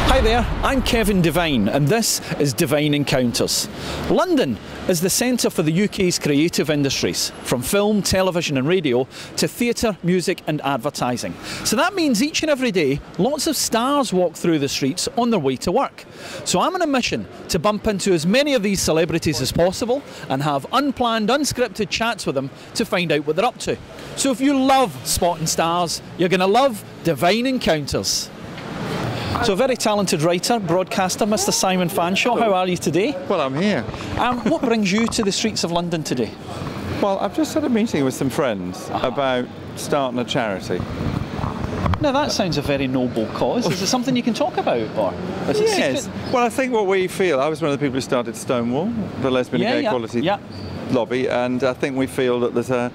Hi there, I'm Kevin Devine and this is Devine Encounters. London is the centre for the UK's creative industries, from film, television and radio to theatre, music and advertising. So that means each and every day lots of stars walk through the streets on their way to work. So I'm on a mission to bump into as many of these celebrities as possible and have unplanned, unscripted chats with them to find out what they're up to. So if you love spotting stars, you're going to love Devine Encounters. So a very talented writer, broadcaster, Mr. Simon Fanshawe, how are you today? Well, I'm here. What brings you to the streets of London today? Well, I've just had a meeting with some friends about starting a charity. Now that sounds a very noble cause. Is it something you can talk about, or is it Yes. secret? Well, I think what we feel, I was one of the people who started Stonewall, the lesbian and gay equality lobby, and I think we feel that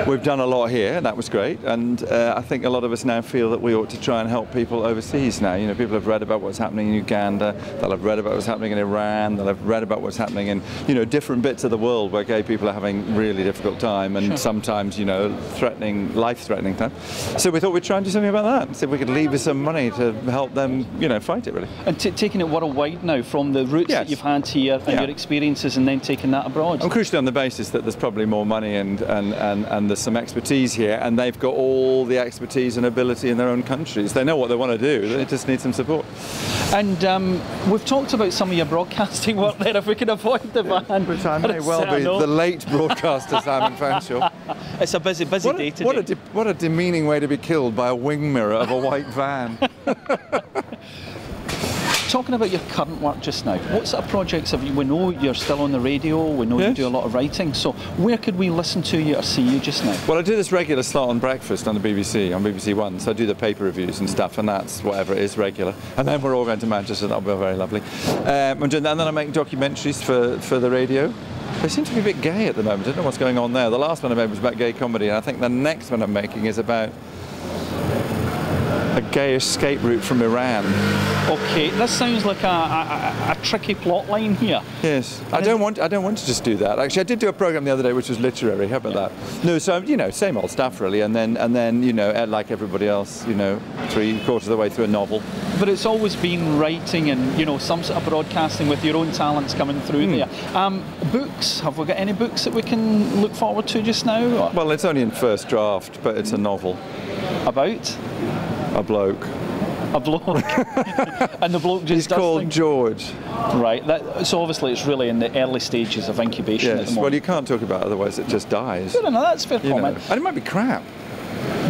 we've done a lot here, and that was great, and I think a lot of us now feel that we ought to try and help people overseas now. You know, people have read about what's happening in Uganda, they'll have read about what's happening in Iran, they'll have read about what's happening in, you know, different bits of the world where gay people are having really difficult time and sometimes, you know, life-threatening time. So we thought we'd try and do something about that, and see if we could leave us some money to help them, you know, fight it really. And taking it worldwide now, from the roots that you've had here and your experiences, and then taking that abroad. And crucially on the basis that there's probably more money and there's some expertise here, and they've got all the expertise and ability in their own countries. They know what they want to do, they just need some support. And we've talked about some of your broadcasting work there, if we can avoid the van. Which I may well be the late broadcaster Simon Fanshawe. It's a busy day today. What a demeaning way to be killed by a wing mirror of a white van. Talking about your current work just now, what sort of projects have you? We know you're still on the radio, we know you do a lot of writing, so where could we listen to you or see you just now? Well, I do this regular slot on breakfast on the BBC, on BBC One, so I do the paper reviews and stuff, and that's whatever it is, regular. And then we're all going to Manchester, that'll be very lovely. And then I make documentaries for the radio. They seem to be a bit gay at the moment, I don't know what's going on there. The last one I made was about gay comedy, and I think the next one I'm making is about a gay escape route from Iran. Okay, this sounds like a tricky plot line here. Yes, I don't want to just do that. Actually, I did do a program the other day which was literary. How about that? No, so you know, same old stuff really, and then you know, like everybody else, you know, 3/4 of the way through a novel. But it's always been writing and, you know, some sort of broadcasting with your own talents coming through there. Books, have we got any books that we can look forward to just now? Or? Well, it's only in first draft, but it's a novel. About? A bloke. A bloke? And the bloke just He's called things? George. Right, so obviously it's really in the early stages of incubation at the moment. Well, you can't talk about it, otherwise it just dies. No, that's fair comment. And it might be crap.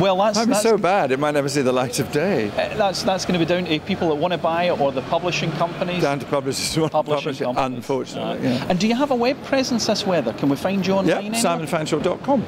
Well, it might be so bad it might never see the light of day. That's going to be down to people that want to buy it, or the publishing companies. Down to publishers who want to publish it, unfortunately. And do you have a web presence this weather? Can we find you online? Yeah, simonfanshawe.com.